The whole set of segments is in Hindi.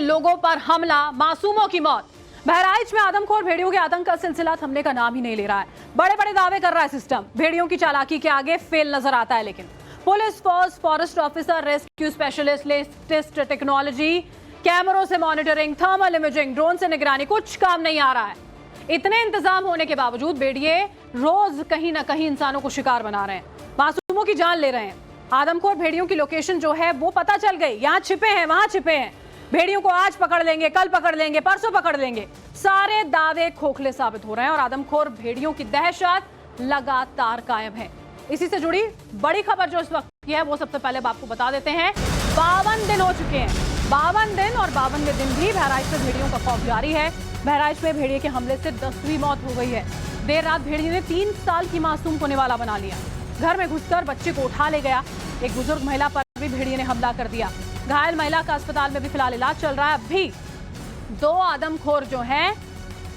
लोगों पर हमला, मासूमों की मौत। बहराइच में आदमखोर भेड़ियों के आतंक का सिलसिला थमने का नाम ही नहीं ले रहा है। बड़े बड़े दावे कर रहा है सिस्टम, भेड़ियों की चालाकी के आगे फेल नजर आता है। लेकिन police force, forest officer, rescue specialist, latest technology, कैमरों से मॉनिटरिंग, थर्मल इमेजिंग, ड्रोन से निगरानी, कुछ काम नहीं आ रहा है। इतने इंतजाम होने के बावजूद भेड़िए रोज कहीं ना कहीं इंसानों को शिकार बना रहे हैं, मासूमों की जान ले रहे हैं। आदमखोर भेड़ियों की लोकेशन जो है वो पता चल गई, यहाँ छिपे हैं, वहां छिपे हैं। भेड़ियों को आज पकड़ लेंगे, कल पकड़ लेंगे, परसों पकड़ लेंगे। सारे दावे खोखले साबित हो रहे हैं और आदमखोर भेड़ियों की दहशत लगातार कायम है। इसी से जुड़ी बड़ी खबर जो इस वक्त की है वो सबसे पहले आपको बता देते हैं। 52 दिन हो चुके हैं, 52 दिन, और 52वें दिन भी बहराइच में भेड़ियों का खौफ जारी है। बहराइच में भेड़िए के हमले से 10वीं मौत हो गई है। देर रात भेड़िए ने 3 साल की मासूम को निवाला बना लिया। घर में घुसकर बच्चे को उठा ले गया। एक बुजुर्ग महिला पर भी भेड़िए ने हमला कर दिया। घायल महिला का अस्पताल में भी फिलहाल इलाज चल रहा है। अभी 2 आदमखोर जो हैं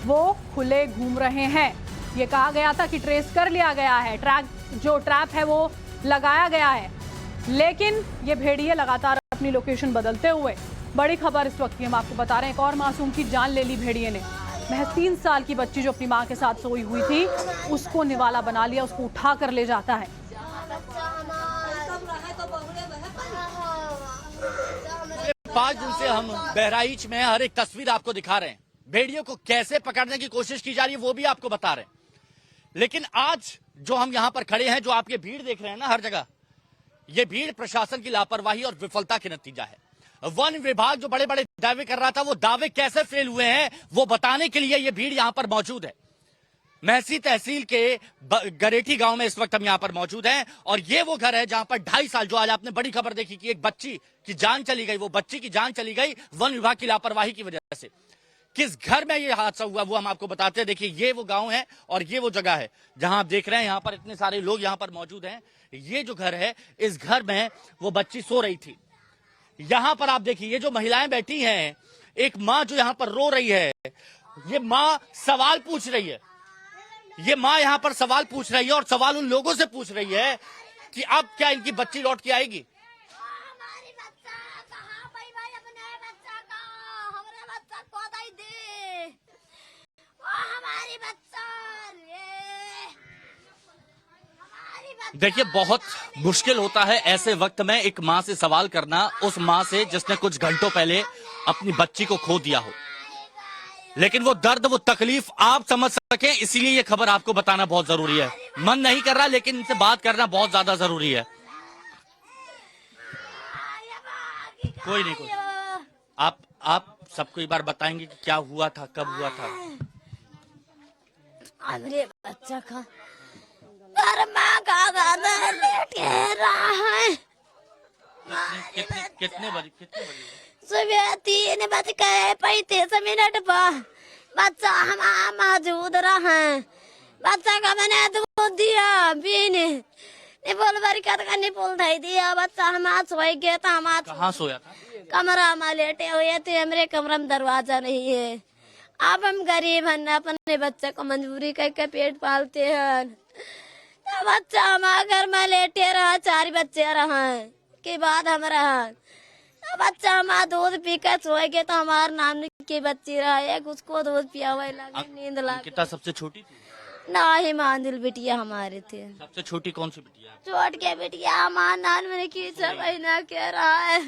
वो खुले घूम रहे हैं। ये कहा गया था कि ट्रेस कर लिया गया है, ट्रैप है वो लगाया गया है, लेकिन ये भेड़िए लगातार अपनी लोकेशन बदलते हुए। बड़ी खबर इस वक्त की हम आपको बता रहे हैं, एक और मासूम की जान ले ली भेड़िए ने। महज 3 साल की बच्ची जो अपनी मां के साथ सोई हुई थी उसको निवाला बना लिया, उसको उठा कर ले जाता है। 5 दिन से हम बहराइच में हर एक तस्वीर आपको दिखा रहे हैं। भेड़ियों को कैसे पकड़ने की कोशिश की जा रही है वो भी आपको बता रहे हैं। लेकिन आज जो हम यहाँ पर खड़े हैं, जो आप ये भीड़ देख रहे हैं ना हर जगह, ये भीड़ प्रशासन की लापरवाही और विफलता के नतीजा है। वन विभाग जो बड़े बड़े दावे कर रहा था, वो दावे कैसे फेल हुए हैं वो बताने के लिए ये भीड़ यहाँ पर मौजूद है। महसी तहसील के गरेठी गांव में इस वक्त हम यहाँ पर मौजूद हैं और ये वो घर है जहां पर 2.5 साल, जो आज आपने बड़ी खबर देखी कि एक बच्ची की जान चली गई, वो बच्ची की जान चली गई वन विभाग की लापरवाही की वजह से। किस घर में ये हादसा हुआ वो हम आपको बताते हैं। देखिए, ये वो गांव है और ये वो जगह है जहां आप देख रहे हैं। यहाँ पर इतने सारे लोग यहाँ पर मौजूद हैं। ये जो घर है, इस घर में वो बच्ची सो रही थी। यहाँ पर आप देखिए, ये जो महिलाएं बैठी हैं, एक माँ जो यहाँ पर रो रही है, ये माँ सवाल पूछ रही है। ये माँ यहाँ पर सवाल पूछ रही है और सवाल उन लोगों से पूछ रही है कि अब क्या इनकी बच्ची लौट के आएगी। हमारी बच्चा कहाँ भाई अपने बच्चा का, हमारे बच्चा को दे दे, वो हमारी बच्चा रे। देखिए, बहुत मुश्किल होता है ऐसे वक्त में एक माँ से सवाल करना, उस माँ से जिसने कुछ घंटों पहले अपनी बच्ची को खो दिया हो। लेकिन वो दर्द, वो तकलीफ आप समझ सकें, इसीलिए ये खबर आपको बताना बहुत जरूरी है। मन नहीं कर रहा, लेकिन इनसे बात करना बहुत ज्यादा जरूरी है। कोई नहीं, कोई आप सबको एक बार बताएंगे कि क्या हुआ था, कब हुआ था। मेरे बच्चा का माँ का लेट रहा है। कितने बजे सुबह 3 बज के 35 मिनट पर बच्चा हमारा मौजूद रहा है। बच्चा का मैंने दूध दिया, पीने निपुल भर का निपुल दे दिया। बच्चा हमारा सोए गया था। हमारा कहाँ सोया था? कमरा में लेटे हुए थे। हमारे कमरा में दरवाजा नहीं है। अब हम गरीब हैं, अपने बच्चे को मजबूरी करके पेट पालते हैं। तो बच्चा हमारे घर में लेटे रहा, 4 बच्चे रहा के बाद हम रहा। तो बच्चा हमारा दूध पी कर सोए गए तो हमारे नाम की बच्ची रहा, एक उसको दूध पिया हुआ लगे, नींद लगी। कितना सबसे छोटी थी? ना ही मांदिल बिटिया हमारे थे। सबसे छोटी कौन सी बिटिया? छोट के बिटिया हमारे नान में की 6 महीना कह रहा है।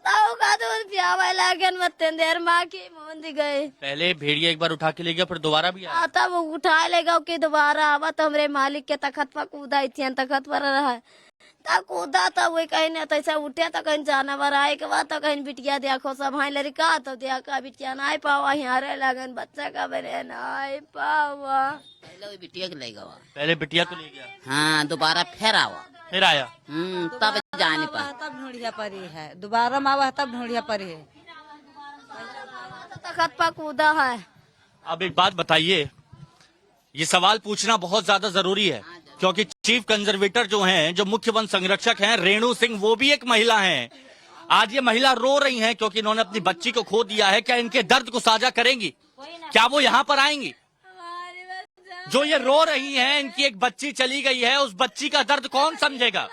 तो का दूध पिया हुआ लगे, मत्ते देर माँ की मूंद गए। पहले भेड़िया एक बार उठा के ले गया, फिर दोबारा भी आया। तब उठा लेगा कि दोबारा आवा तो हमरे मालिक के तखत पर कूदा थी, तखत पर रहा तब कूदा। तब वो कहीं न तैसा उठे तो कहीं जानवर आए के बाद तो कहीं बिटिया देखो सब हाई लड़का तो देखा बिटिया नहीं पावा, यहाँ रहे लगन बच्चा का बने नहीं पावा। पहले बिटिया को ले गया, पहले बिटिया को ले गया, हाँ दोबारा फिर आवा, फिर आया। तब जाने पर तब ढूंढिया परी है, दोबारा मावा तब ढूंढिया परी है। तखत पर कूदा है। अब एक बात बताइए, ये सवाल पूछना बहुत ज्यादा जरूरी है क्योंकि चीफ कंजर्वेटर जो हैं, जो मुख्य वन संरक्षक हैं रेणु सिंह, वो भी एक महिला हैं। आज ये महिला रो रही हैं क्योंकि इन्होंने अपनी बच्ची को खो दिया है। क्या इनके दर्द को साझा करेंगी? क्या वो यहाँ पर आएंगी? जो ये रो रही हैं, इनकी एक बच्ची चली गई है, उस बच्ची का दर्द कौन समझेगा?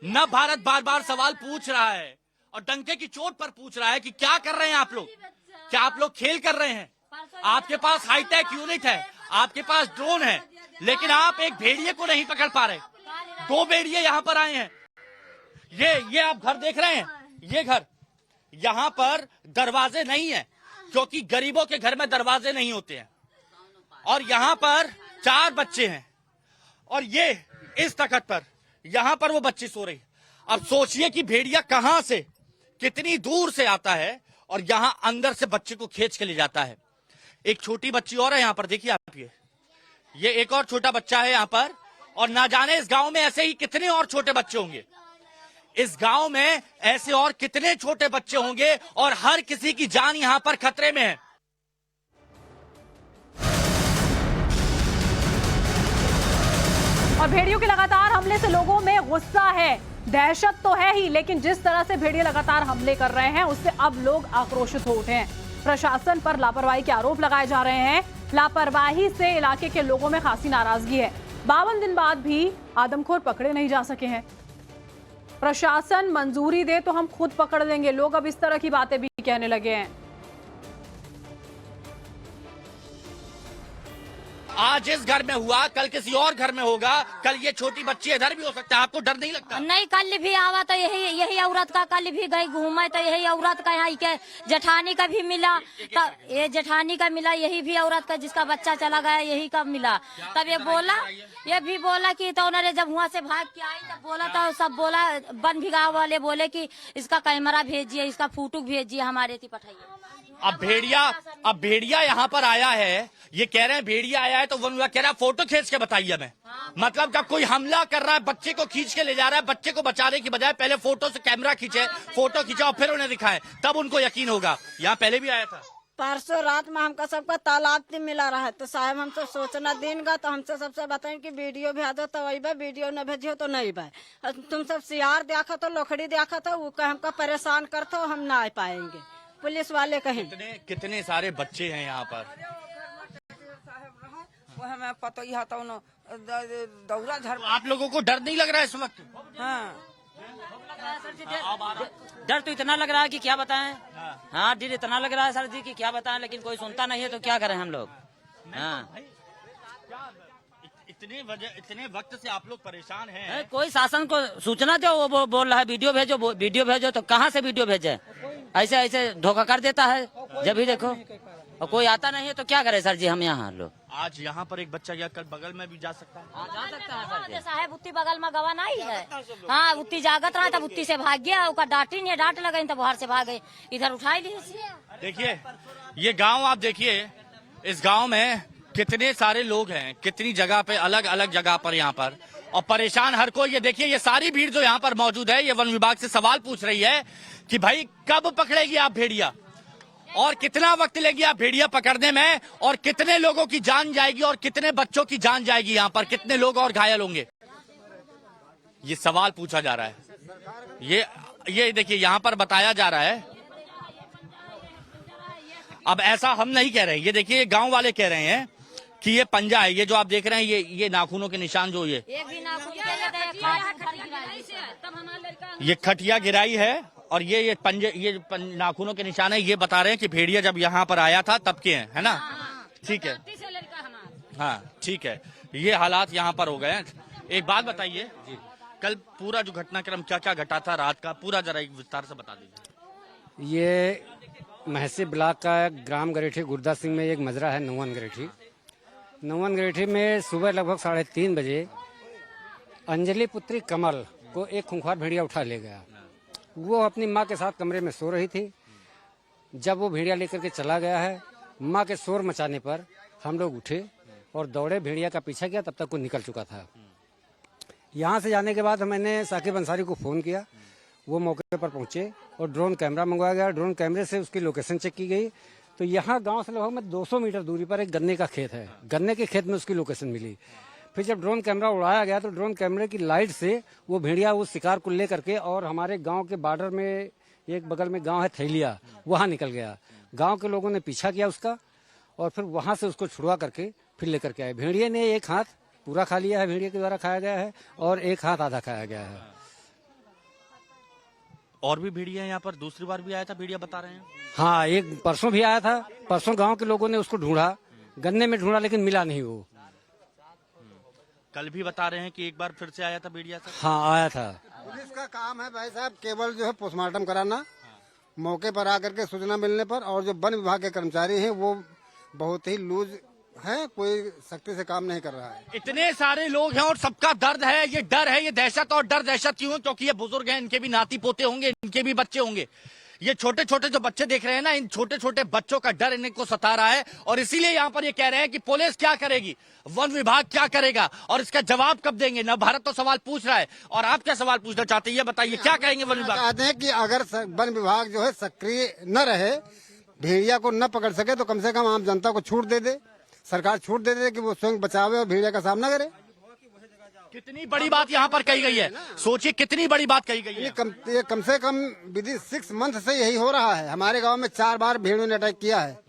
न भारत बार बार सवाल पूछ रहा है और डंके की चोट पर पूछ रहा है कि क्या कर रहे हैं आप लोग, क्या आप लोग खेल कर रहे हैं? आपके पास हाईटेक यूनिट है, आपके पास ड्रोन है, लेकिन आप एक भेड़िए को नहीं पकड़ पा रहे। 2 भेड़िए यहाँ पर आए हैं। ये आप घर देख रहे हैं, ये घर, यहाँ पर दरवाजे नहीं है क्योंकि गरीबों के घर में दरवाजे नहीं होते हैं। और यहाँ पर 4 बच्चे हैं और ये इस तखत पर, यहाँ पर वो बच्ची सो रही। अब सोचिए कि भेड़िया कहां से, कितनी दूर से आता है और यहां अंदर से बच्चे को खींच के ले जाता है। एक छोटी बच्ची और है यहाँ पर, देखिए आप, ये एक और छोटा बच्चा है यहाँ पर। और ना जाने इस गांव में ऐसे ही कितने और छोटे बच्चे होंगे, इस गांव में ऐसे और कितने छोटे बच्चे होंगे और हर किसी की जान यहाँ पर खतरे में है। और भेड़ियों के लगातार हमले से लोगों में गुस्सा है, दहशत तो है ही, लेकिन जिस तरह से भेड़िए लगातार हमले कर रहे हैं उससे अब लोग आक्रोशित हो उठे हैं। प्रशासन पर लापरवाही के आरोप लगाए जा रहे हैं। लापरवाही से इलाके के लोगों में खासी नाराजगी है। 52 दिन बाद भी आदमखोर पकड़े नहीं जा सके हैं। प्रशासन मंजूरी दे तो हम खुद पकड़ लेंगे, लोग अब इस तरह की बातें भी कहने लगे हैं। आज इस घर में हुआ, कल किसी और घर में होगा, कल ये छोटी बच्ची इधर भी हो सकता है। आपको डर नहीं लगता? नहीं, कल भी आवा तो यही औरत का, कल भी गई घूमे तो यही औरत का, यहाँ के जेठानी का भी मिला, तब ये जेठानी का मिला, यही भी औरत का जिसका बच्चा चला गया यही का मिला। तब ये भी बोला कि तो उन्होंने जब वहाँ से भाग के आई तब बोला तो सब बोला, वन विभाग वाले बोले कि इसका कैमरा भेजिए, इसका फोटो भेजिए, हमारे थी पठाइए। अब भेड़िया यहाँ पर आया है, ये कह रहे हैं भेड़िया आया है तो वन विभाग कह रहा है फोटो खींच के बताइए हमें। मतलब क्या कोई हमला कर रहा है, बच्चे को खींच के ले जा रहा है, बच्चे को बचाने की बजाय पहले फोटो से कैमरा खींचे, फोटो खींचा और फिर उन्हें दिखाए, तब उनको यकीन होगा। यहाँ पहले भी आया था। परसों रात में हमका सबका तालाब से मिला रहा है, तो साहब हमसे सोचना दिन का, तो हमसे सबसे बताएं कि वीडियो भेजो तो वही बा, वीडियो न भेजो तो नहीं बा। तुम सब सियार देखा तो, लोखड़ी देखा तो, वो हमका परेशान करते हो, हम ना आ पाएंगे। पुलिस वाले कहें कितने सारे बच्चे हैं यहाँ पर, वो हमें पता ही आता ना, दौरा झड़। आप लोगों को डर नहीं लग रहा है इस वक्त? हाँ, डर तो इतना लग रहा है कि क्या बताएं। हाँ, डर इतना लग रहा है सर जी कि क्या बताएं, लेकिन कोई सुनता नहीं है तो क्या करें हम लोग। हाँ, इतने वक्त से आप लोग परेशान हैं। कोई शासन को सूचना दो, वो बोल रहा है वीडियो भेजो, तो कहाँ से वीडियो भेजे? ऐसे धोखा कर देता है जब भी देखो, और कोई आता नहीं है तो क्या करे सर जी हम यहाँ लोग। आज यहाँ पर एक बच्चा गया, कल बगल में भी जा सकता है। जा सकता है सर जी। साहब उत्ती बगल में गवा नहीं है। हाँ, उत्ती जागत रहा तब उत्ती से भाग गया, उसका डांटी नहीं, डांट लगे तब बाहर से भागे, इधर उठाई ली। देखिए ये गांव, आप देखिए इस गांव में कितने सारे लोग हैं, कितनी जगह पे, अलग अलग जगह पर यहाँ पर, और परेशान हर कोई। ये देखिए ये सारी भीड़ जो यहाँ पर मौजूद है, ये वन विभाग से सवाल पूछ रही है कि भाई कब पकड़ेगी आप भेड़िया, और कितना वक्त लेगी आप भेड़िया पकड़ने में, और कितने लोगों की जान जाएगी और कितने बच्चों की जान जाएगी, यहाँ पर कितने लोग और घायल होंगे, ये सवाल पूछा जा रहा है। ये देखिए यहाँ पर बताया जा रहा है। अब ऐसा हम नहीं कह रहे, ये देखिए गांव वाले कह रहे हैं कि ये पंजा है, ये जो आप देख रहे हैं, ये नाखूनों के निशान जो ये खटिया गिराई है, और ये पंजे, ये नाखूनों के निशान है। ये बता रहे हैं कि भेड़िया जब यहाँ पर आया था तब के हैं, है ना? ठीक है, हाँ ठीक है, ये हालात यहाँ पर हो गए हैं। एक बात बताइए, कल पूरा जो घटनाक्रम क्या क्या घटा था रात का, पूरा जरा एक विस्तार से बता दीजिए। ये महसी ब्लॉक का ग्राम गरेठी गुरदा सिंह में एक मजरा है, नौवन गरेठी में सुबह लगभग 3:30 बजे अंजलि पुत्री कमल को एक खूंखार भेड़िया उठा ले गया। वो अपनी माँ के साथ कमरे में सो रही थी। जब वो भेड़िया लेकर के चला गया है, माँ के शोर मचाने पर हम लोग उठे और दौड़े, भेड़िया का पीछा किया, तब तक वो निकल चुका था। यहाँ से जाने के बाद मैंने साकिब अंसारी को फ़ोन किया, वो मौके पर पहुँचे और ड्रोन कैमरा मंगवाया गया। ड्रोन कैमरे से उसकी लोकेशन चेक की गई, तो यहाँ गांव से लगभग 200 मीटर दूरी पर एक गन्ने का खेत है, गन्ने के खेत में उसकी लोकेशन मिली। फिर जब ड्रोन कैमरा उड़ाया गया तो ड्रोन कैमरे की लाइट से वो भेड़िया उस शिकार को ले करके और हमारे गांव के बॉर्डर में एक बगल में गांव है थैलिया, वहाँ निकल गया। गांव के लोगों ने पीछा किया उसका और फिर वहाँ से उसको छुड़वा करके फिर लेकर के आए। भेड़िए ने एक हाथ पूरा खा लिया है, भेड़िए के द्वारा खाया गया है, और एक हाथ आधा खाया गया है। और भी भेड़िया है यहाँ पर, दूसरी बार भी आया था भेड़िया बता रहे हैं। हाँ, एक परसों भी आया था। परसों गांव के लोगों ने उसको ढूंढा, गन्ने में ढूंढा, लेकिन मिला नहीं वो। कल भी बता रहे हैं कि एक बार फिर से आया था भेड़िया था। हाँ, आया था। पुलिस का काम है भाई साहब केवल जो है पोस्टमार्टम कराना, मौके पर आकर के सूचना मिलने पर। और जो वन विभाग के कर्मचारी हैं वो बहुत ही लूज है, कोई सख्ती से काम नहीं कर रहा है। इतने सारे लोग हैं और सबका दर्द है, ये डर है, ये दहशत। और डर दहशत क्यों है? क्योंकि ये बुजुर्ग हैं, इनके भी नाती पोते होंगे, इनके भी बच्चे होंगे। ये छोटे छोटे जो बच्चे देख रहे हैं ना, इन छोटे छोटे बच्चों का डर इनको सता रहा है। और इसीलिए यहाँ पर ये कह रहे हैं कि पुलिस क्या करेगी, वन विभाग क्या करेगा और इसका जवाब कब देंगे। न भारत तो सवाल पूछ रहा है और आप क्या सवाल पूछना चाहते हैं, ये बताइए, क्या कहेंगे वन विभाग? चाहते हैं कि अगर वन विभाग जो है सक्रिय न रहे, भेड़िया को न पकड़ सके, तो कम से कम आम जनता को छूट दे दे, सरकार छूट दे दे कि वो स्वयं बचावे और भेड़िया का सामना करे। कितनी बड़ी बात यहाँ पर कही गई है, सोचिए कितनी बड़ी बात कही गई है। ये कम से कम विदिन 6 मंथ से यही हो रहा है। हमारे गांव में 4 बार भेड़ियों ने अटैक किया है।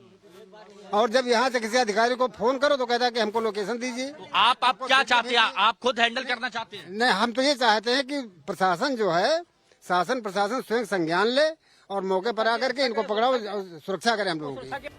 और जब यहाँ से किसी अधिकारी को फोन करो तो कहता है कि हमको लोकेशन दीजिए। तो आप क्या चाहते हैं, आप खुद हैंडल करना चाहते हैं? नहीं, हम तो ये चाहते हैं कि प्रशासन जो है, शासन प्रशासन स्वयं संज्ञान ले और मौके पर आकर के इनको पकड़ाओ, सुरक्षा करे हम लोगों की।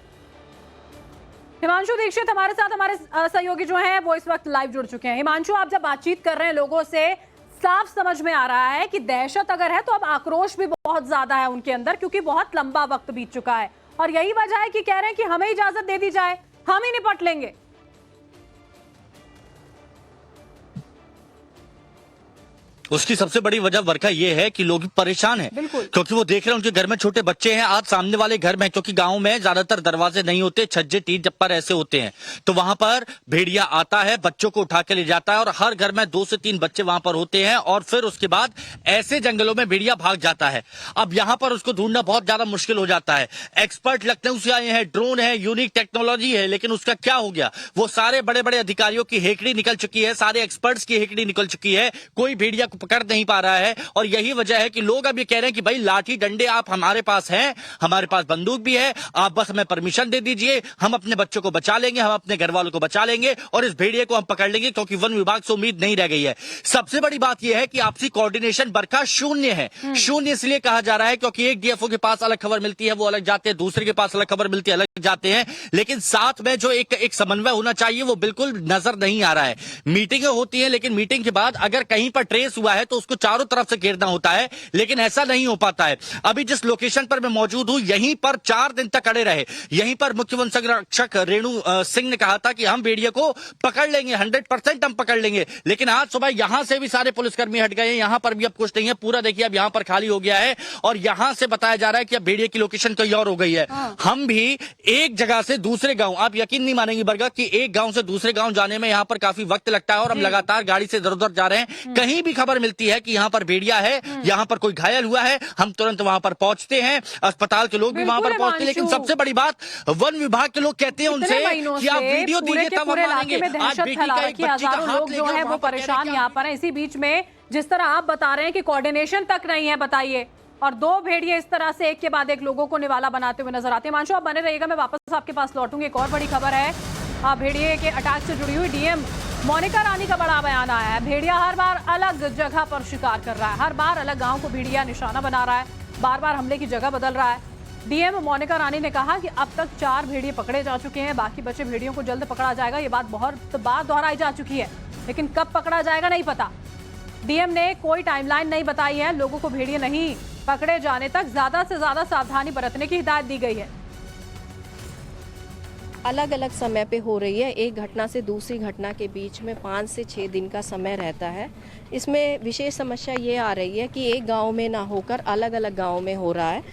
हिमांशु दीक्षित हमारे साथ, हमारे सहयोगी जो हैं वो इस वक्त लाइव जुड़ चुके हैं। हिमांशु, आप जब बातचीत कर रहे हैं लोगों से, साफ समझ में आ रहा है कि दहशत अगर है तो अब आक्रोश भी बहुत ज्यादा है उनके अंदर, क्योंकि बहुत लंबा वक्त बीत चुका है। और यही वजह है कि कह रहे हैं कि हमें इजाजत दे दी जाए, हम ही निपट लेंगे। उसकी सबसे बड़ी वजह वर्षा ये है कि लोग परेशान हैं, क्योंकि वो देख रहे हैं उनके घर में छोटे बच्चे हैं। आज सामने वाले घर में, क्योंकि गांव में ज्यादातर दरवाजे नहीं होते, छज्जे टीन टप्पर ऐसे होते हैं, तो वहां पर भेड़िया आता है, बच्चों को उठा के ले जाता है और हर घर में 2 से 3 बच्चे वहां पर होते हैं। और फिर उसके बाद ऐसे जंगलों में भेड़िया भाग जाता है। अब यहाँ पर उसको ढूंढना बहुत ज्यादा मुश्किल हो जाता है। एक्सपर्ट लखनऊ से आए हैं, ड्रोन है, यूनिक टेक्नोलॉजी है, लेकिन उसका क्या हो गया? वो सारे बड़े बड़े अधिकारियों की हेकड़ी निकल चुकी है, सारे एक्सपर्ट्स की हेकड़ी निकल चुकी है, कोई भेड़िया पकड़ नहीं पा रहा है। और यही वजह है कि लोग अब ये कह रहे हैं कि भाई लाठी डंडे आप हमारे पास हैं, हमारे पास बंदूक भी है, आप बस हमें परमिशन दे दीजिए, हम अपने बच्चों को बचा लेंगे, हम अपने घर वालों को बचा लेंगे और इस भेड़िए को हम पकड़ लेंगे, क्योंकि वन विभाग से उम्मीद नहीं रह गई है। सबसे बड़ी बात यह है कि आपसी कोऑर्डिनेशन बरखा शून्य है। शून्य इसलिए कहा जा रहा है क्योंकि एक डीएफओ के पास अलग खबर मिलती है, वो अलग जाते हैं, दूसरे के पास अलग खबर मिलती है, अलग जाते हैं, लेकिन साथ में जो एक समन्वय होना चाहिए वो बिल्कुल नजर नहीं आ रहा है। मीटिंगें होती है, लेकिन मीटिंग के बाद अगर कहीं पर ट्रेस हुआ है तो उसको चारों तरफ से घेरना होता है, लेकिन ऐसा नहीं हो पाता है। अभी जिस लोकेशन पर मैं मौजूद हूं, यहीं पर 4 दिन तक अड़े रहे। यहीं पर मुख्य वन संरक्षक रेणु सिंह ने कहा था कि हम भेड़िए को पकड़ लेंगे, 100% हम पकड़ लेंगे। लेकिन आज सुबह यहां से भी सारे पुलिसकर्मी हट गए, यहां पर भी अब कुछ नहीं है, पूरा देखिए अब यहां पर खाली हो गया है। और यहां से बताया जा रहा है कि अब भेड़िए की लोकेशन कहीं और हो गई है। हम भी एक जगह से दूसरे गांव, आप यकीन नहीं मानेंगे बरगा कि एक गांव से दूसरे गांव जाने में यहां पर काफी वक्त लगता है और हम लगातार गाड़ी से इधर उधर जा रहे हैं। कहीं भी खबर मिलती है कि यहां पर भेड़िया है, यहां पर कोई घायल हुआ है, हम तुरंत वहां पर पहुंचते हैं, अस्पताल के लोग भी वहां पर पहुंचते हैं। लेकिन सबसे बड़ी बात, वन विभाग के लोग कहते हैं उनसे कि आप वीडियो दीजिए तब हम मानेंगे। आज बेटी का एक बच्ची का हाथ जो है वो परेशान यहाँ पर है। इसी बीच में जिस तरह आप बता रहे हैं कि कोऑर्डिनेशन तक नहीं है, बताइए, और 2 भेड़िए इस तरह से एक के बाद एक लोगों को निवाला बनाते हुए नजर आते हैं। मानशु, आप बने रहिएगा, मैं वापस आपके पास लौटूंगी। एक और बड़ी खबर है भेड़िए के अटैक से जुड़ी हुई। डीएम मोनिका रानी का बड़ा बयान आया है। भेड़िया हर बार अलग जगह पर शिकार कर रहा है, हर बार अलग गांव को भेड़िया निशाना बना रहा है, बार बार हमले की जगह बदल रहा है। डीएम मोनिका रानी ने कहा कि अब तक 4 भेड़िए पकड़े जा चुके हैं, बाकी बचे भेड़ियों को जल्द पकड़ा जाएगा। ये बात बहुत बार दोहराई जा चुकी है, लेकिन कब पकड़ा जाएगा नहीं पता। डीएम ने कोई टाइमलाइन नहीं बताई है। लोगों को भेड़िए नहीं पकड़े जाने तक ज्यादा से ज्यादा सावधानी बरतने की हिदायत दी गई है। अलग अलग समय पे हो रही है, एक घटना से दूसरी घटना के बीच में 5 से 6 दिन का समय रहता है। इसमें विशेष समस्या ये आ रही है कि एक गांव में ना होकर अलग अलग गांव में हो रहा है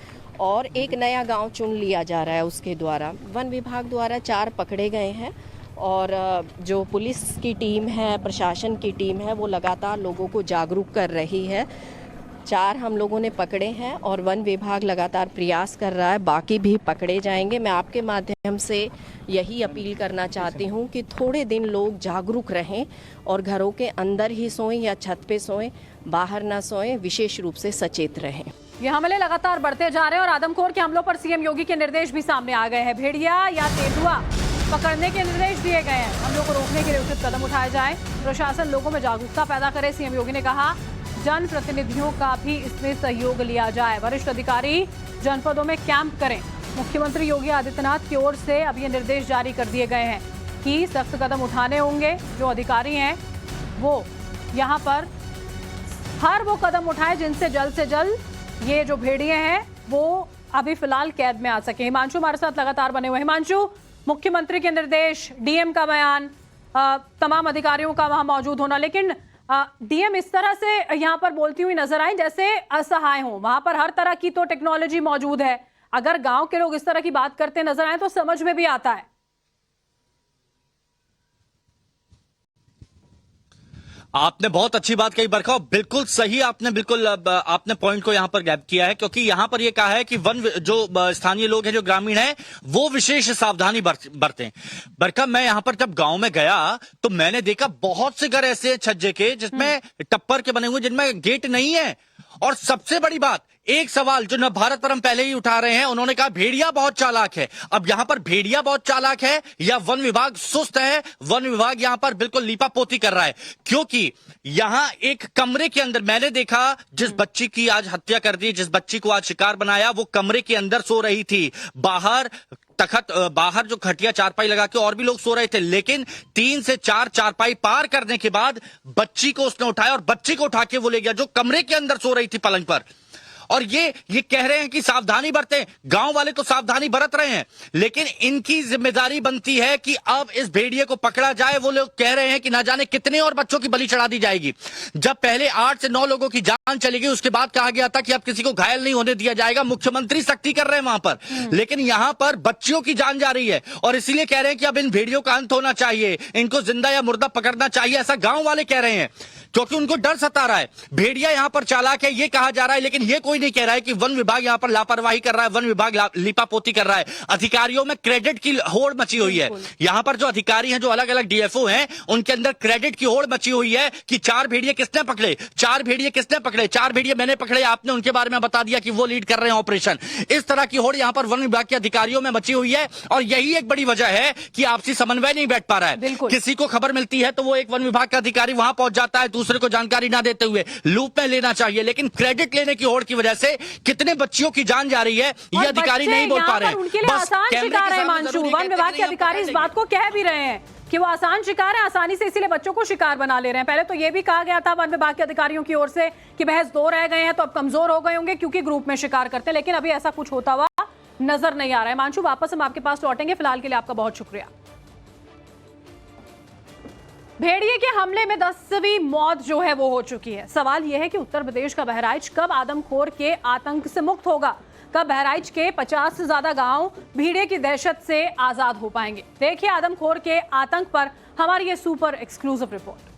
और एक नया गांव चुन लिया जा रहा है उसके द्वारा। वन विभाग द्वारा 4 पकड़े गए हैं और जो पुलिस की टीम है, प्रशासन की टीम है, वो लगातार लोगों को जागरूक कर रही है। 4 हम लोगों ने पकड़े हैं और वन विभाग लगातार प्रयास कर रहा है, बाकी भी पकड़े जाएंगे। मैं आपके माध्यम से यही अपील करना चाहती हूं कि थोड़े दिन लोग जागरूक रहें और घरों के अंदर ही सोएं या छत पे सोएं, बाहर ना सोएं, विशेष रूप से सचेत रहें। ये हमले लगातार बढ़ते जा रहे हैं और आदमखोर के हमलों पर सीएम योगी के निर्देश भी सामने आ गए हैं। भेड़िया या तेंदुआ पकड़ने के निर्देश दिए गए हैं। हमलों को रोकने के लिए उचित कदम उठाए जाएं, प्रशासन लोगों में जागरूकता पैदा करे। सीएम योगी ने कहा जनप्रतिनिधियों का भी इसमें सहयोग लिया जाए। वरिष्ठ अधिकारी जनपदों में कैंप करें। मुख्यमंत्री योगी आदित्यनाथ की ओर से अब ये निर्देश जारी कर दिए गए हैं कि सख्त कदम उठाने होंगे। जो अधिकारी हैं वो यहाँ पर हर वो कदम उठाए जिनसे जल्द से जल्द ये जो भेड़िए हैं वो अभी फिलहाल कैद में आ सके। हिमांशु हमारे साथ लगातार बने हुए। हिमांशु, मुख्यमंत्री के निर्देश, डीएम का बयान, तमाम अधिकारियों का वहां मौजूद होना, लेकिन डीएम इस तरह से यहां पर बोलती हुई नजर आई जैसे असहाय हो। वहां पर हर तरह की तो टेक्नोलॉजी मौजूद है। अगर गांव के लोग इस तरह की बात करते नजर आए तो समझ में भी आता है। आपने बहुत अच्छी बात कही बरखा, बिल्कुल सही। आपने पॉइंट को यहां पर गैप किया है, क्योंकि यहां पर यह कहा है कि जो स्थानीय लोग हैं, जो ग्रामीण हैं, वो विशेष सावधानी बरतें। बरखा, मैं यहां पर जब गांव में गया तो मैंने देखा बहुत से घर ऐसे छज्जे के जिसमें टप्पर के बने हुए, जिनमें गेट नहीं है। और सबसे बड़ी बात, एक सवाल जो न भारत पर हम पहले ही उठा रहे हैं, उन्होंने कहा भेड़िया बहुत चालाक है। अब यहां पर भेड़िया बहुत चालाक है या वन विभाग सुस्त है? वन विभाग यहां पर बिल्कुल लीपापोती कर रहा है, क्योंकि यहां एक कमरे के अंदर मैंने देखा जिस बच्ची की आज हत्या कर दी, जिस बच्ची को आज शिकार बनाया, वो कमरे के अंदर सो रही थी। बाहर जो खटिया चारपाई लगा के और भी लोग सो रहे थे, लेकिन 3 से 4 चारपाई पार करने के बाद बच्ची को उसने उठाया और बच्ची को उठा के वो ले गया जो कमरे के अंदर सो रही थी पलंग पर। और ये कह रहे हैं कि सावधानी बरतें। गांव वाले तो सावधानी बरत रहे हैं, लेकिन इनकी जिम्मेदारी बनती है कि अब इस भेड़िए को पकड़ा जाए। वो लोग कह रहे हैं कि ना जाने कितने और बच्चों की बलि चढ़ा दी जाएगी। जब पहले 8 से 9 लोगों की जान चली गई, उसके बाद कहा गया था कि अब किसी को घायल नहीं होने दिया जाएगा। मुख्यमंत्री सख्ती कर रहे हैं वहां पर, लेकिन यहां पर बच्चियों की जान जा रही है और इसीलिए कह रहे हैं कि अब इन भेड़ियों का अंत होना चाहिए, इनको जिंदा या मुर्दा पकड़ना चाहिए, ऐसा गांव वाले कह रहे हैं, क्योंकि उनको डर सता रहा है। भेड़िया यहां पर चालाक है ये कहा जा रहा है, लेकिन ये कोई नहीं कह रहा है कि वन विभाग यहां पर लापरवाही कर रहा है, वन विभाग लीपापोती कर रहा है। अधिकारियों में क्रेडिट की होड़ मची हुई है। यहां पर जो अधिकारी हैं, जो अलग अलग डीएफओ हैं, उनके अंदर क्रेडिट की होड़ मची हुई है कि 4 भेड़िए किसने पकड़े, 4 भेड़िए किसने पकड़े, 4 भेड़िए मैंने पकड़े, आपने उनके बारे में बता दिया कि वो लीड कर रहे हैं ऑपरेशन। इस तरह की होड़ यहां पर वन विभाग के अधिकारियों में मची हुई है और यही एक बड़ी वजह है कि आपसी समन्वय नहीं बैठ पा रहा है। किसी को खबर मिलती है तो वो एक वन विभाग का अधिकारी वहां पहुंच जाता है, दूसरे को जानकारी ना देते हुए लूप में लेना चाहिए, लेकिन क्रेडिट लेने की होड़ की वजह से कितने बच्चियों की जान जा रही है ये अधिकारी नहीं बोल पा रहे हैं। उनके लिए आसान शिकार है हिमांशु। वन विभाग के अधिकारी इस बात को कह भी रहे हैं कि वो आसान शिकार है, आसानी से इसीलिए बच्चों को शिकार बना ले रहे हैं। पहले तो ये भी कहा गया था वन विभाग के अधिकारियों की ओर से कि महज 2 रह गए हैं तो अब कमजोर हो गए होंगे क्योंकि ग्रुप में शिकार करते हैं, लेकिन अभी ऐसा कुछ होता हुआ नजर नहीं आ रहा है। हिमांशु, वापस हम आपके पास लौटेंगे, फिलहाल के लिए आपका बहुत शुक्रिया। भेड़िए के हमले में 10वीं मौत जो है वो हो चुकी है। सवाल यह है कि उत्तर प्रदेश का बहराइच कब आदमखोर के आतंक से मुक्त होगा, कब बहराइच के 50 से ज्यादा गांव भेड़िए की दहशत से आजाद हो पाएंगे। देखिए आदमखोर के आतंक पर हमारी ये सुपर एक्सक्लूसिव रिपोर्ट।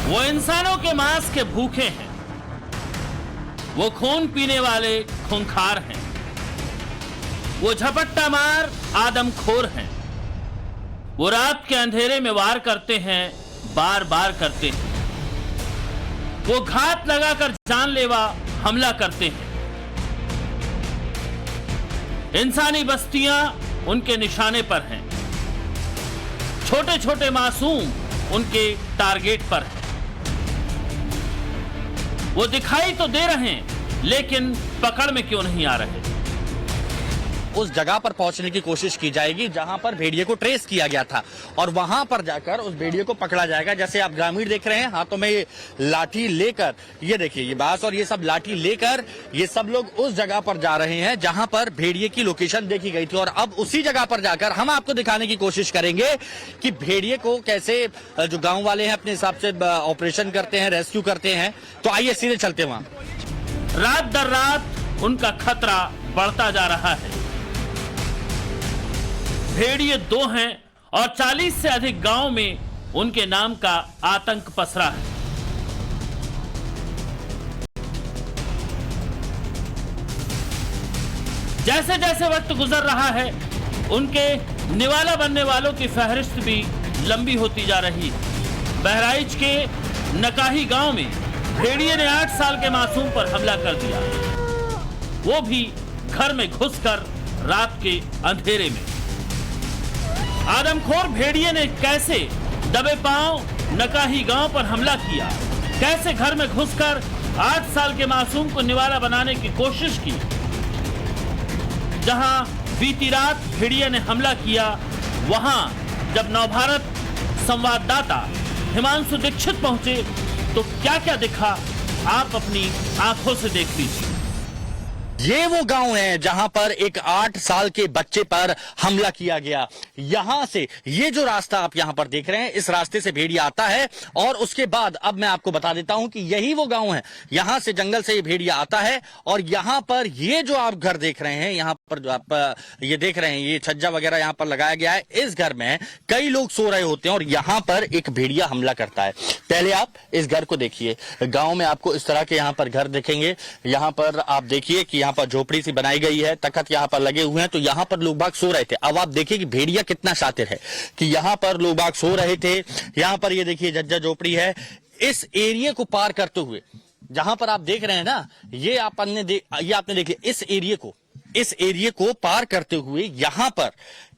वो इंसानों के मांस के भूखे हैं, वो खून पीने वाले खूंखार हैं, वो झपट्टा मार आदमखोर हैं, वो रात के अंधेरे में वार करते हैं, बार बार करते हैं, वो घात लगाकर जानलेवा हमला करते हैं। इंसानी बस्तियां उनके निशाने पर हैं, छोटे छोटे मासूम उनके टारगेट पर हैं। वो दिखाई तो दे रहे हैं, लेकिन पकड़ में क्यों नहीं आ रहे? उस जगह पर पहुंचने की कोशिश की जाएगी जहां पर भेड़िए को ट्रेस किया गया था और वहां पर जाकर उस भेड़िए को पकड़ा जाएगा। जैसे आप ग्रामीण देख रहे हैं हाथों में ये लाठी लेकर, ये देखिए ये बांस और ये सब लाठी लेकर ये सब लोग उस जगह पर जा रहे हैं जहां पर भेड़िए की लोकेशन देखी गई थी। और अब उसी जगह पर जाकर हम आपको दिखाने की कोशिश करेंगे कि भेड़िए को कैसे जो गाँव वाले हैं अपने हिसाब से ऑपरेशन करते हैं, रेस्क्यू करते हैं। तो आइए सीधे चलते वहां। रात दर रात उनका खतरा बढ़ता जा रहा है। भेड़िए 2 हैं और 40 से अधिक गांव में उनके नाम का आतंक पसरा है। जैसे जैसे वक्त गुजर रहा है, उनके निवाला बनने वालों की फहरिस्त भी लंबी होती जा रही है। बहराइच के नकाही गांव में भेड़िए ने 8 साल के मासूम पर हमला कर दिया, वो भी घर में घुसकर रात के अंधेरे में। आदमखोर भेड़िए ने कैसे दबे पांव नकाही गांव पर हमला किया, कैसे घर में घुसकर 8 साल के मासूम को निवाला बनाने की कोशिश की। जहां बीती रात भेड़िए ने हमला किया, वहां जब नवभारत संवाददाता हिमांशु दीक्षित पहुंचे तो क्या क्या दिखा, आप अपनी आंखों से देख लीजिए। ये वो गांव है जहां पर एक 8 साल के बच्चे पर हमला किया गया। यहां से ये जो रास्ता आप यहां पर देख रहे हैं, इस रास्ते से भेड़िया आता है और उसके बाद अब मैं आपको बता देता हूं कि यही वो गांव है। यहां से जंगल से ये भेड़िया आता है और यहां पर ये जो आप घर देख रहे हैं, यहां पर जो आप ये देख रहे हैं, ये छज्जा वगैरह यहां पर लगाया गया है। इस घर में कई लोग सो रहे होते हैं और यहां पर एक भेड़िया हमला करता है। पहले आप इस घर को देखिए। गांव में आपको इस तरह के यहां पर घर दिखेंगे। यहां पर आप देखिए कि पर झोपड़ी सी बनाई गई है, तख्त यहां पर लगे हुए हैं, तो यहां पर लोग बाग सो रहे थे। अब आप देखिए कि भेड़िया कितना शातिर है कि यहां पर लोग बाग सो रहे थे। यहां पर ये देखिए झज्जा झोपड़ी है। इस एरिया को पार करते हुए जहां पर आप देख रहे हैं ना, ये आपने देख लिया। इस एरिया को पार करते हुए यहां पर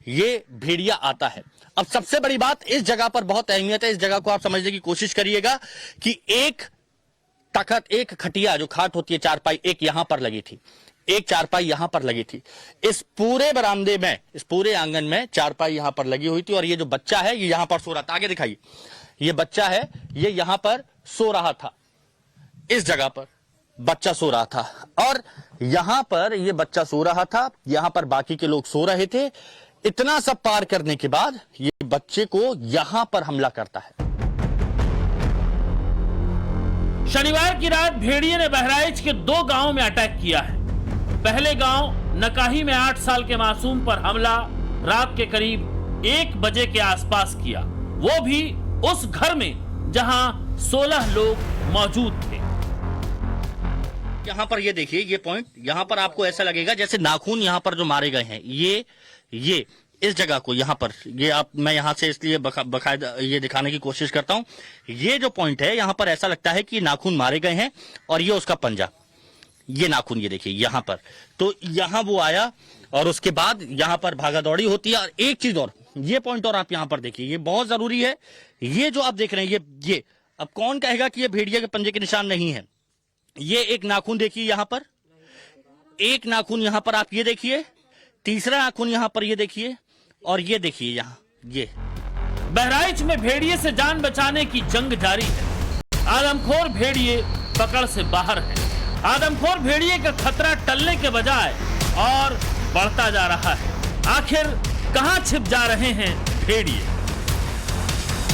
ये भेड़िया आता है। अब सबसे बड़ी बात, इस जगह पर बहुत अहमियत है। इस जगह को आप समझने की कोशिश करिएगा कि एक तख्त, एक खटिया जो खाट होती है, चारपाई, एक यहां पर लगी थी, एक चारपाई यहां पर लगी थी। इस पूरे बरामदे में, इस पूरे आंगन में चारपाई यहां पर लगी हुई थी और ये जो बच्चा है ये यहां पर सो रहा था। आगे दिखाइए, ये बच्चा है, ये यहां पर सो रहा था। इस जगह पर बच्चा सो रहा था और यहां पर ये बच्चा सो रहा था, यहां पर बाकी के लोग सो रहे थे। इतना सब पार करने के बाद ये बच्चे को यहां पर हमला करता है। शनिवार की रात भेड़िए ने बहराइच के 2 गांवों में अटैक किया है। पहले गांव नकाही में 8 साल के मासूम पर हमला रात के करीब 1 बजे के आसपास किया, वो भी उस घर में जहां 16 लोग मौजूद थे। यहां पर ये देखिए, ये पॉइंट, यहां पर आपको ऐसा लगेगा जैसे नाखून यहां पर जो मारे गए हैं, ये इस जगह को यहां पर, ये मैं यहां से इसलिए बकायदा ये दिखाने की कोशिश करता हूं। ये जो पॉइंट है, यहां पर ऐसा लगता है कि नाखून मारे गए हैं और ये उसका पंजा, ये नाखून, ये देखिए यहां पर। तो यहां वो आया और उसके बाद यहां पर भागा दौड़ी होती है। और एक चीज और, ये पॉइंट और आप यहां पर देखिए, ये बहुत जरूरी है। ये जो आप देख रहे हैं, ये अब कौन कहेगा कि ये भेड़िया के पंजे के निशान नहीं है। ये एक नाखून देखिए यहां पर, एक नाखून यहां पर आप ये देखिए, तीसरा नाखून यहां पर ये देखिए, और ये देखिए यहां ये। बहराइच में भेड़िए से जान बचाने की जंग जारी है। आदमखोर भेड़िए पकड़ से बाहर है। आदमखोर भेड़िए का खतरा टलने के बजाय और बढ़ता जा रहा है। आखिर कहां छिप जा रहे हैं भेड़िए?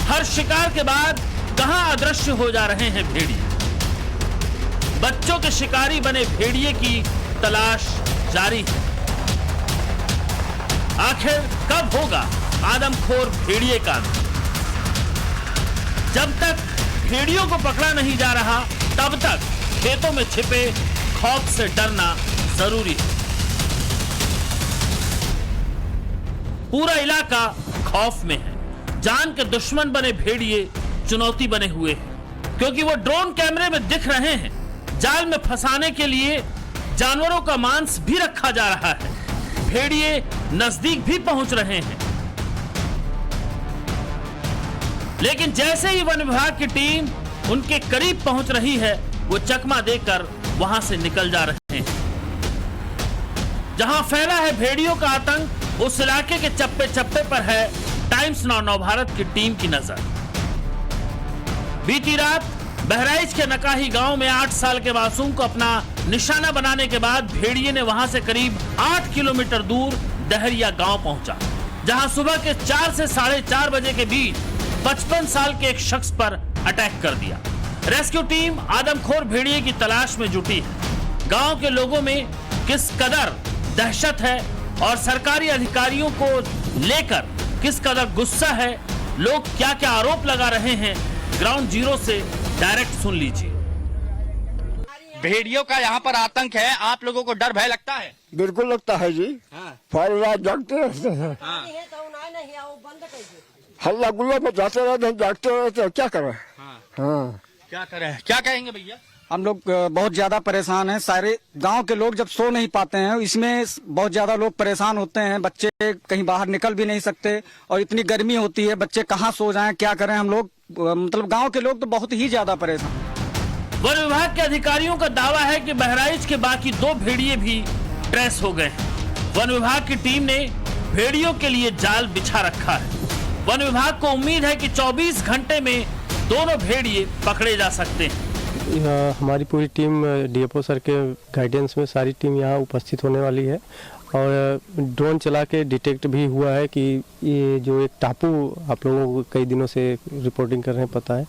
हर शिकार के बाद कहां अदृश्य हो जा रहे हैं भेड़िए? बच्चों के शिकारी बने भेड़िए की तलाश जारी है। आखिर कब होगा आदमखोर भेड़िए का अंत? जब तक भेड़ियों को पकड़ा नहीं जा रहा, तब तक खेतों में छिपे खौफ से डरना जरूरी है। पूरा इलाका खौफ में है। जान के दुश्मन बने भेड़िए चुनौती बने हुए हैं, क्योंकि वो ड्रोन कैमरे में दिख रहे हैं। जाल में फंसाने के लिए जानवरों का मांस भी रखा जा रहा है। भेड़िए नजदीक भी पहुंच रहे हैं, लेकिन जैसे ही वन विभाग की टीम उनके करीब पहुंच रही है, वो चकमा देकर वहां से निकल जा रहे हैं। जहां फैला है भेड़ियों का आतंक, उस इलाके के चप्पे चप्पे पर है टाइम्स नाउ नवभारत की टीम की नजर। बीती रात बहराइच के नकाही गांव में 8 साल के मासूम को अपना निशाना बनाने के बाद भेड़िए ने वहां से करीब 8 किलोमीटर दूर डहरिया गांव पहुंचा, जहां सुबह के 4 से 4:30 बजे के बीच 55 साल के एक शख्स पर अटैक कर दिया। रेस्क्यू टीम आदमखोर भेड़िए की तलाश में जुटी है। गांव के लोगों में किस कदर दहशत है और सरकारी अधिकारियों को लेकर किस कदर गुस्सा है, लोग क्या क्या आरोप लगा रहे हैं, ग्राउंड जीरो से डायरेक्ट सुन लीजिए। भेड़ियों का यहाँ पर आतंक है, आप लोगों को डर भय लगता है? बिल्कुल लगता है जी। हाँ। सारी रात जागते रहते हैं। हाँ। हल्ला गुल्ला मचाते रहते हैं, जागते रहते हैं, क्या करें। हाँ क्या करें, क्या कहेंगे भैया? हम लोग बहुत ज्यादा परेशान हैं। सारे गांव के लोग जब सो नहीं पाते हैं, इसमें बहुत ज्यादा लोग परेशान होते हैं। बच्चे कहीं बाहर निकल भी नहीं सकते और इतनी गर्मी होती है, बच्चे कहाँ सो जाएं, क्या करें। हम लोग मतलब गांव के लोग तो बहुत ही ज्यादा परेशान। वन विभाग के अधिकारियों का दावा है कि बहराइच के बाकी 2 भेड़िए भी ट्रेस हो गए हैं। वन विभाग की टीम ने भेड़ियों के लिए जाल बिछा रखा है। वन विभाग को उम्मीद है कि 24 घंटे में दोनों भेड़िए पकड़े जा सकते हैं। हमारी पूरी टीम डीएफओ सर के गाइडेंस में सारी टीम यहाँ उपस्थित होने वाली है और ड्रोन चला के डिटेक्ट भी हुआ है कि ये जो एक टापू आप लोगों को कई दिनों से रिपोर्टिंग कर रहे हैं, पता है,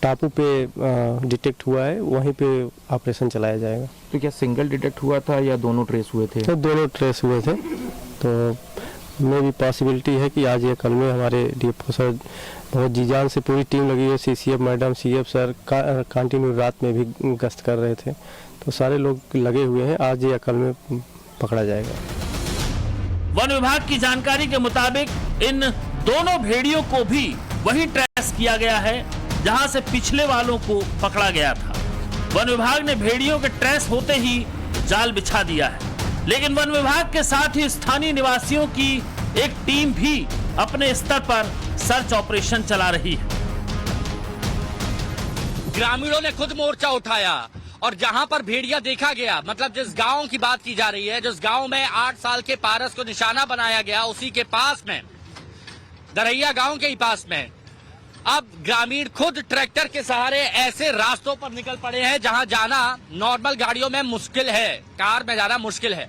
टापू पे डिटेक्ट हुआ है, वहीं पे ऑपरेशन चलाया जाएगा। तो क्या सिंगल डिटेक्ट हुआ था या दोनों ट्रेस हुए थे? तो दोनों ट्रेस हुए थे, तो में भी पॉसिबिलिटी है कि आज या कल में हमारे डीएफओ सर बहुत जी जान से पूरी टीम लगी है। CCF madam, CF sir continue रात में भी गश्त कर रहे थे, तो सारे लोग लगे हुए हैं, आज या कल में पकड़ा जाएगा। वन विभाग की जानकारी के मुताबिक इन दोनों भेड़ियों को भी वही ट्रेस किया गया है जहां से पिछले वालों को पकड़ा गया था। वन विभाग ने भेड़ियों के ट्रेस होते ही जाल बिछा दिया है, लेकिन वन विभाग के साथ ही स्थानीय निवासियों की एक टीम भी अपने स्तर पर सर्च ऑपरेशन चला रही है। ग्रामीणों ने खुद मोर्चा उठाया और जहां पर भेड़िया देखा गया, मतलब जिस गांव की बात की जा रही है, जिस गांव में 8 साल के पारस को निशाना बनाया गया, उसी के पास में, दरैया गांव के ही पास में, अब ग्रामीण खुद ट्रैक्टर के सहारे ऐसे रास्तों पर निकल पड़े हैं जहां जाना नॉर्मल गाड़ियों में मुश्किल है, कार में जाना मुश्किल है।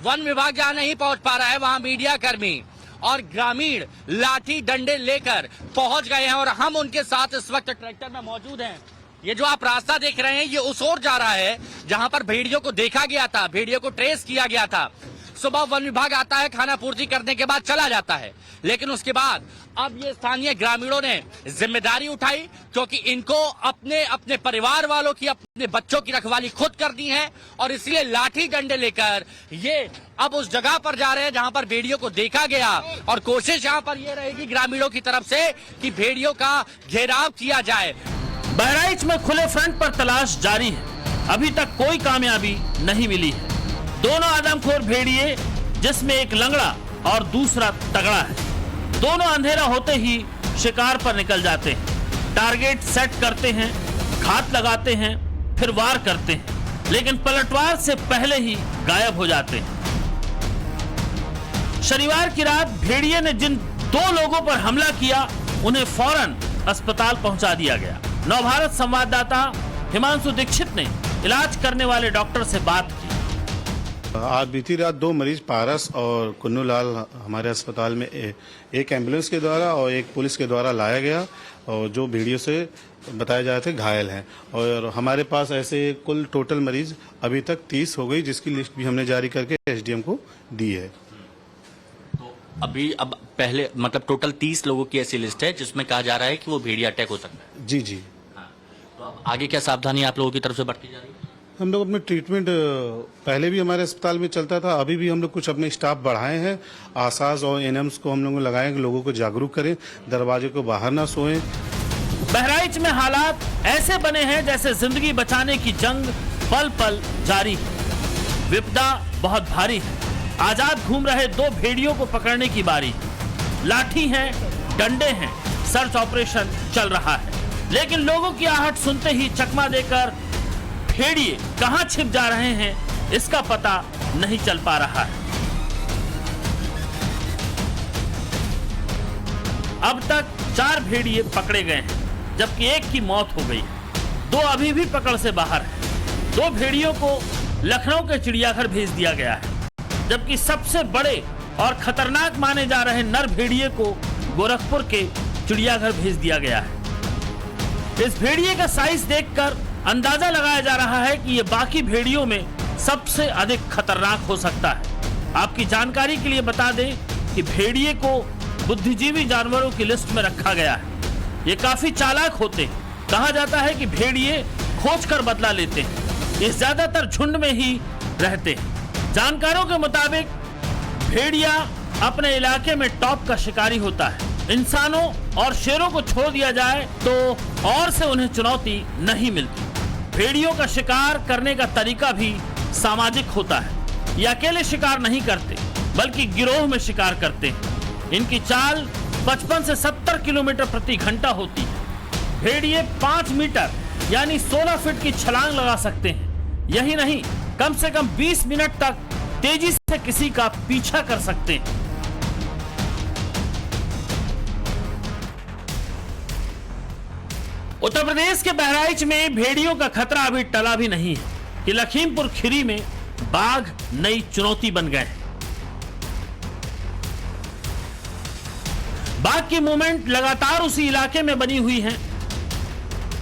वन विभाग जहां नहीं पहुंच पा रहा है, वहां मीडिया कर्मी और ग्रामीण लाठी डंडे लेकर पहुंच गए हैं और हम उनके साथ इस वक्त ट्रैक्टर में मौजूद हैं। ये जो आप रास्ता देख रहे हैं, ये उस ओर जा रहा है जहां पर भेड़ियों को देखा गया था, भेड़ियों को ट्रेस किया गया था। सुबह वन विभाग आता है, खाना पूर्ति करने के बाद चला जाता है, लेकिन उसके बाद अब ये स्थानीय ग्रामीणों ने जिम्मेदारी उठाई, क्योंकि इनको अपने अपने परिवार वालों की, अपने बच्चों की रखवाली खुद करनी है और इसलिए लाठी डंडे लेकर ये अब उस जगह पर जा रहे हैं जहां पर भेड़ियों को देखा गया और कोशिश यहां पर ये रहेगी ग्रामीणों की तरफ से कि भेड़ियों का घेराव किया जाए। बहराइच में खुले फ्रंट पर तलाश जारी है, अभी तक कोई कामयाबी नहीं मिली है। दोनों आदमखोर भेड़िए, जिसमें एक लंगड़ा और दूसरा तगड़ा है, दोनों अंधेरा होते ही शिकार पर निकल जाते हैं। टारगेट सेट करते हैं, घात लगाते हैं, फिर वार करते हैं, लेकिन पलटवार से पहले ही गायब हो जाते हैं। शनिवार की रात भेड़िए ने जिन 2 लोगों पर हमला किया, उन्हें फौरन अस्पताल पहुंचा दिया गया। नवभारत संवाददाता हिमांशु दीक्षित ने इलाज करने वाले डॉक्टर से बात की। आज बीती रात 2 मरीज पारस और कुन्नूलाल हमारे अस्पताल में एक एम्बुलेंस के द्वारा और एक पुलिस के द्वारा लाया गया और जो भेड़ियों से बताए जा रहे थे घायल हैं। और हमारे पास ऐसे कुल टोटल मरीज अभी तक 30 हो गई, जिसकी लिस्ट भी हमने जारी करके एसडीएम को दी है। तो अभी अब पहले मतलब टोटल 30 लोगों की ऐसी लिस्ट है जिसमें कहा जा रहा है कि वो भेड़िया अटैक हो सकता है। जी जी। तो अब आगे क्या सावधानी आप लोगों की तरफ से बरती जा रही है? हम लोग अपने ट्रीटमेंट पहले भी हमारे अस्पताल में चलता था, अभी भी हम लोग कुछ अपने स्टाफ बढ़ाए हैं। आसास और एनएम्स को हम लोग लगाए कि लोगों को जागरूक करें, दरवाजे को बाहर ना सोएं। बहराइच में हालात ऐसे बने हैं जैसे जिंदगी बचाने की जंग पल पल जारी है। विपदा बहुत भारी है। आजाद घूम रहे 2 भेड़ियों को पकड़ने की बारी। लाठी है, डंडे हैं, सर्च ऑपरेशन चल रहा है, लेकिन लोगों की आहट सुनते ही चकमा देकर भेड़िए कहां छिप जा रहे हैं, इसका पता नहीं चल पा रहा है। अब तक 4 भेड़िए पकड़े गए हैं, जबकि एक की मौत हो गई है। 2 अभी भी पकड़ से बाहर हैं। 2 भेड़ियों को लखनऊ के चिड़ियाघर भेज दिया गया है, जबकि सबसे बड़े और खतरनाक माने जा रहे नर भेड़िए को गोरखपुर के चिड़ियाघर भेज दिया गया है। इस भेड़िए का साइज देखकर अंदाजा लगाया जा रहा है कि ये बाकी भेड़ियों में सबसे अधिक खतरनाक हो सकता है। आपकी जानकारी के लिए बता दें कि भेड़िए को बुद्धिजीवी जानवरों की लिस्ट में रखा गया है। ये काफी चालाक होते हैं। कहा जाता है कि भेड़िए खोज कर बदला लेते हैं। ये ज्यादातर झुंड में ही रहते हैं। जानकारों के मुताबिक भेड़िया अपने इलाके में टॉप का शिकारी होता है। इंसानों और शेरों को छोड़ दिया जाए तो और से उन्हें चुनौती नहीं मिलती। भेड़ियों का शिकार करने का तरीका भी सामाजिक होता है। ये अकेले शिकार नहीं करते बल्कि गिरोह में शिकार करते हैं। इनकी चाल 55 से 70 किलोमीटर प्रति घंटा होती है। भेड़िए 5 मीटर यानी 16 फीट की छलांग लगा सकते हैं। यही नहीं, कम से कम 20 मिनट तक तेजी से किसी का पीछा कर सकते हैं। उत्तर प्रदेश के बहराइच में भेड़ियों का खतरा अभी टला भी नहीं है कि लखीमपुर खीरी में बाघ नई चुनौती बन गए हैं। बाघ की मूवमेंट लगातार उसी इलाके में बनी हुई है।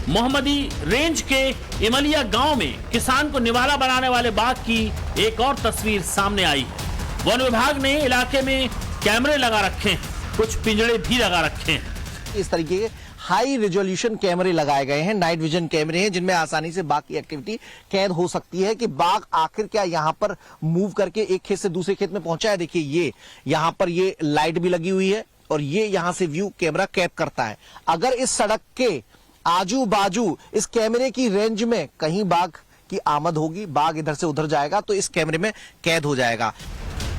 मोहम्मदी रेंज के इमलिया गांव में किसान को निवाला बनाने वाले बाघ की एक और तस्वीर सामने आई है। वन विभाग ने इलाके में कैमरे लगा रखे हैं, कुछ पिंजड़े भी लगा रखे हैं। इस तरीके के हाई रेजोल्यूशन कैमरे लगाए गए हैं, नाइट विजन कैमरे हैं, जिनमें आसानी से बाघ की एक्टिविटी कैद हो सकती है कि बाघ आखिर क्या यहाँ पर मूव करके एक खेत से दूसरे खेत में पहुंचा है। देखिए ये यहाँ पर ये लाइट भी लगी हुई है और ये यहाँ से व्यू कैमरा कैद करता है। अगर इस सड़क के आजू बाजू इस कैमरे की रेंज में कहीं बाघ की आमद होगी, बाघ इधर से उधर जाएगा तो इस कैमरे में कैद हो जाएगा।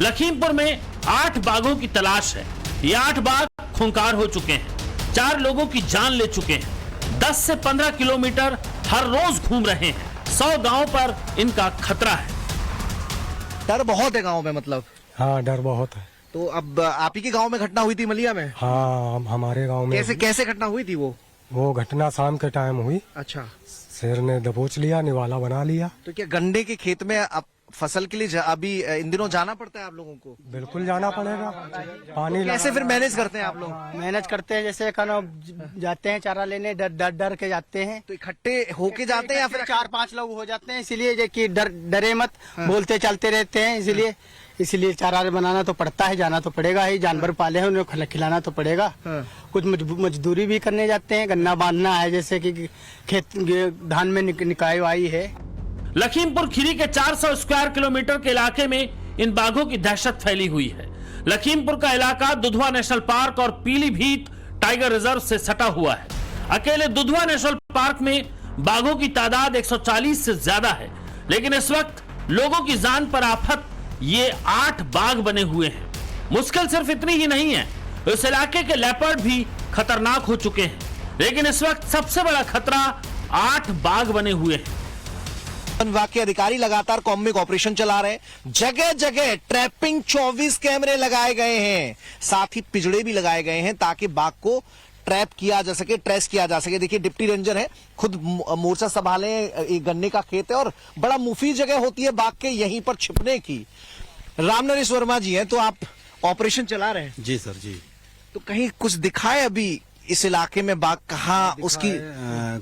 लखीमपुर में 8 बाघों की तलाश है। ये 8 बाघ खूंखार हो चुके हैं, 4 लोगों की जान ले चुके हैं, 10 से 15 किलोमीटर हर रोज घूम रहे हैं। 100 गांव पर इनका खतरा है। डर बहुत है गांव में, मतलब? हाँ, डर बहुत है। तो अब आप ही के गांव में घटना हुई थी मलिया में? हाँ, हमारे गांव में। कैसे घटना हुई थी? वो घटना शाम के टाइम हुई। अच्छा। शेर ने दबोच लिया, निवाला बना लिया। तो क्या गन्ने के खेत में अब फसल के लिए अभी इन दिनों जाना पड़ता है आप लोगों को? बिल्कुल जाना पड़ेगा। पानी तो कैसे फिर मैनेज करते हैं आप लोग? मैनेज करते हैं, जैसे जाते हैं चारा लेने, डर के जाते हैं। तो इकट्ठे होके जाते हैं या फिर 4-5 लोग हो जाते हैं, इसीलिए कि डरे मत, बोलते चलते रहते हैं। इसलिए चारा बनाना तो पड़ता है, जाना तो पड़ेगा ही। जानवर पाले हैं, उन्हें खिलाना तो पड़ेगा। कुछ मजदूरी भी करने जाते हैं, गन्ना बांधना है, जैसे कि खेत धान में निकाई आई है। लखीमपुर खीरी के 400 स्क्वायर किलोमीटर के इलाके में इन बाघों की दहशत फैली हुई है। लखीमपुर का इलाका दुधवा नेशनल पार्क और पीलीभीत टाइगर रिजर्व से सटा हुआ है। अकेले दुधवा नेशनल पार्क में बाघों की तादाद 140 से ज्यादा है, लेकिन इस वक्त लोगों की जान पर आफत ये 8 बाघ बने हुए हैं। मुश्किल सिर्फ इतनी ही नहीं है, इस इलाके के लेपर्ड भी खतरनाक हो चुके हैं, लेकिन इस वक्त सबसे बड़ा खतरा 8 बाघ बने हुए हैं। वन विभाग के अधिकारी लगातार कॉम्बिंग ऑपरेशन चला रहे हैं। जगह जगह ट्रैपिंग 24 कैमरे लगाए गए हैं, साथ ही पिंजड़े भी लगाए गए हैं ताकि बाघ को ट्रैप किया जा सके, ट्रेस किया जा सके। देखिए डिप्टी रेंजर है, खुद मोर्चा संभाले, एक गन्ने का खेत है और बड़ा मुफीद जगह होती है बाघ के यहीं पर छिपने की। रामनरेश वर्मा जी हैं, तो आप ऑपरेशन चला रहे हैं? जी सर जी। तो कहीं कुछ दिखाए अभी इस इलाके में बाघ कहाँ उसकी?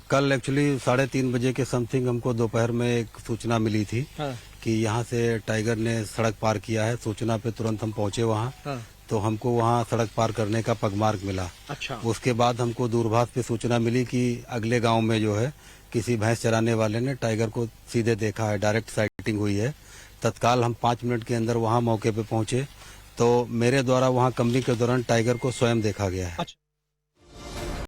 कल एक्चुअली 3:30 बजे के समथिंग हमको दोपहर में एक सूचना मिली थी कि यहाँ से टाइगर ने सड़क पार किया है। सूचना पे तुरंत हम पहुंचे वहाँ। तो हमको वहाँ सड़क पार करने का पगमार्ग मिला। अच्छा। उसके बाद हमको दूरभाष पे सूचना मिली कि अगले गांव में जो है किसी भैंस चराने वाले ने टाइगर को सीधे देखा है, डायरेक्ट साइटिंग हुई है। तत्काल हम 5 मिनट के अंदर वहाँ मौके पे पहुंचे तो मेरे द्वारा वहाँ कम्बिंग के दौरान टाइगर को स्वयं देखा गया है।